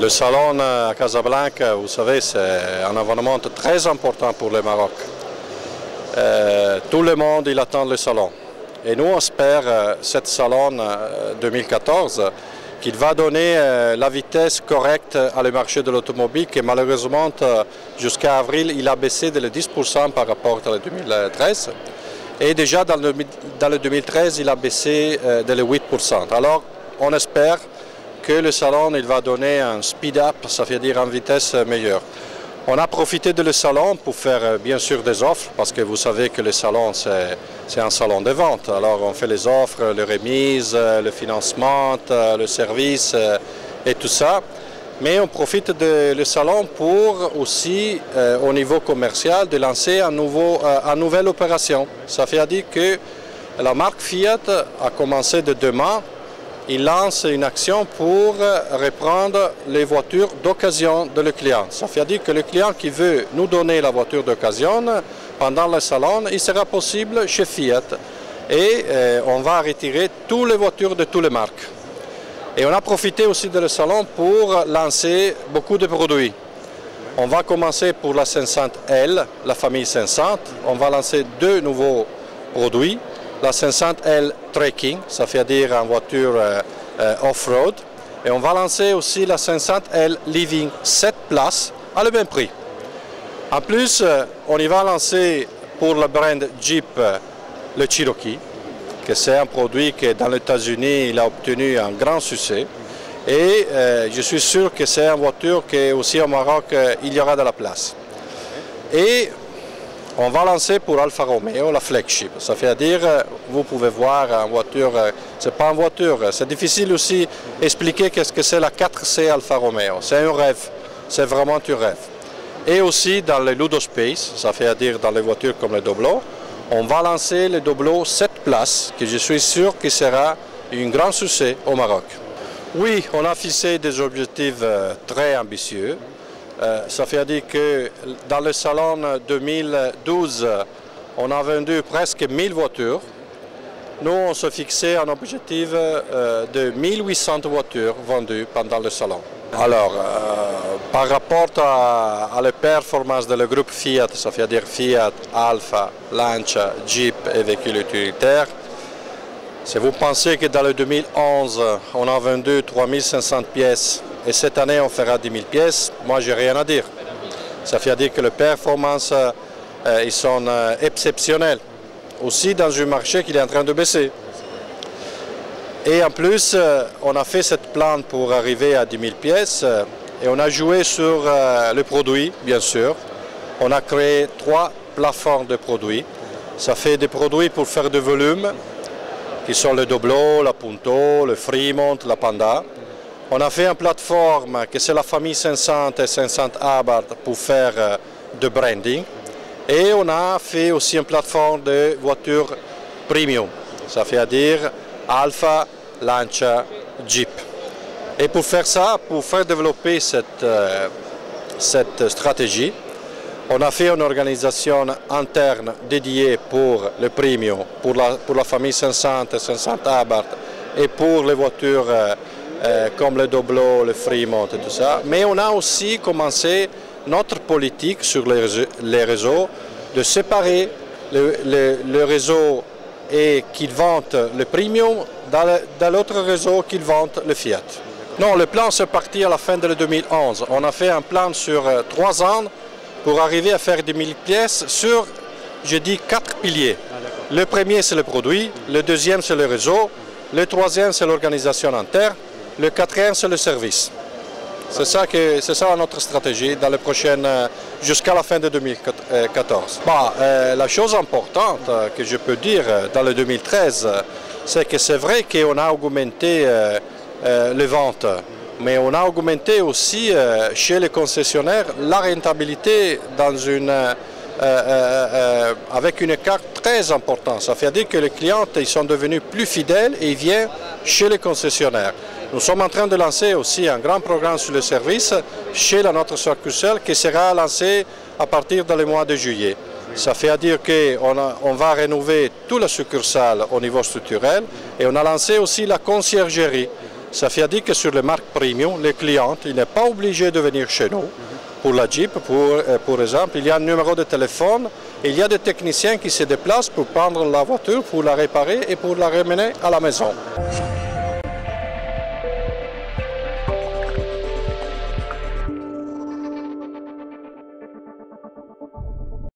Le salon à Casablanca, vous savez, c'est un événement très important pour le Maroc. Tout le monde il attend le salon. Et nous, on espère ce salon 2014 qu'il va donner la vitesse correcte à le marché de l'automobile qui malheureusement jusqu'à avril il a baissé de 10% par rapport à 2013. Et déjà dans le 2013 il a baissé de 8%. Alors on espère que le salon il va donner un speed-up, ça veut dire une vitesse meilleure. On a profité de le salon pour faire bien sûr des offres, parce que vous savez que le salon c'est un salon de vente. Alors on fait les offres, les remises, le financement, le service et tout ça. Mais on profite de le salon pour aussi, au niveau commercial, de lancer une nouvelle opération. Ça veut dire que la marque Fiat a commencé de demain. Il lance une action pour reprendre les voitures d'occasion de le client. Ça veut dire que le client qui veut nous donner la voiture d'occasion pendant le salon, il sera possible chez Fiat. Et on va retirer toutes les voitures de toutes les marques. Et on a profité aussi de le salon pour lancer beaucoup de produits. On va commencer pour la 500L, la famille 500. On va lancer deux nouveaux produits. La 500L Trekking, ça veut dire une voiture off-road. Et on va lancer aussi la 500L Living 7 places à le même prix. En plus, on y va lancer pour le brand Jeep le Cherokee, que c'est un produit qui dans les États-Unis il a obtenu un grand succès. Et je suis sûr que c'est une voiture qui aussi au Maroc il y aura de la place. Et on va lancer pour Alfa Romeo la flagship. Ça veut dire, vous pouvez voir une voiture, c'est pas une voiture, c'est difficile aussi d'expliquer qu'est-ce que c'est la 4C Alfa Romeo. C'est un rêve, c'est vraiment un rêve. Et aussi dans le Ludo Space, ça veut dire dans les voitures comme le Doblo, on va lancer le Doblo 7 places, que je suis sûr que sera un grand succès au Maroc. Oui, on a fixé des objectifs très ambitieux. Ça veut dire que dans le salon 2012, on a vendu presque 1000 voitures. Nous, on se fixait un objectif de 1800 voitures vendues pendant le salon. Alors, par rapport à la performance du groupe Fiat, ça veut dire Fiat, Alfa, Lancia, Jeep et véhicules utilitaires, si vous pensez que dans le 2011, on a vendu 3500 pièces et cette année on fera 10 000 pièces, moi j'ai rien à dire. Ça veut dire que les performances ils sont exceptionnelles. Aussi dans un marché qui est en train de baisser. Et en plus, on a fait cette plan pour arriver à 10 000 pièces et on a joué sur le produit, bien sûr. On a créé 3 plateformes de produits. Ça fait des produits pour faire du volume, qui sont le Doblo, la Punto, le Fremont, la Panda. On a fait une plateforme que c'est la famille 500 et 500 Abarth pour faire de branding. Et on a fait aussi une plateforme de voitures premium, ça veut dire Alfa, Lancia, Jeep. Et pour faire ça, pour faire développer cette stratégie, on a fait une organisation interne dédiée pour le premium, pour la famille 500 et 500 Abarth et pour les voitures comme le Doblo, le Fremont et tout ça. Mais on a aussi commencé notre politique sur les réseaux de séparer le réseau et qu'ils vendent le premium dans l'autre réseau qu'ils vendent le Fiat. Non, le plan c'est parti à la fin de 2011. On a fait un plan sur 3 ans pour arriver à faire 10 000 pièces sur, je dis, 4 piliers. Le premier c'est le produit, le deuxième c'est le réseau, le troisième c'est l'organisation interne, le quatrième c'est le service. C'est ça notre stratégie dans les prochaines, jusqu'à la fin de 2014. La chose importante que je peux dire dans le 2013, c'est que c'est vrai qu'on a augmenté les ventes, mais on a augmenté aussi chez les concessionnaires la rentabilité avec une carte très importante. Ça veut dire que les clients ils sont devenus plus fidèles et ils viennent chez les concessionnaires. Nous sommes en train de lancer aussi un grand programme sur le service chez notre succursale qui sera lancé à partir du mois de juillet. Ça veut dire qu'on va rénover toute la succursale au niveau structurel et on a lancé aussi la conciergerie. Ça veut dire que sur les marques premium, les clients, il n'est pas obligé de venir chez nous. Pour la Jeep, pour exemple, il y a un numéro de téléphone, et il y a des techniciens qui se déplacent pour prendre la voiture, pour la réparer et pour la ramener à la maison.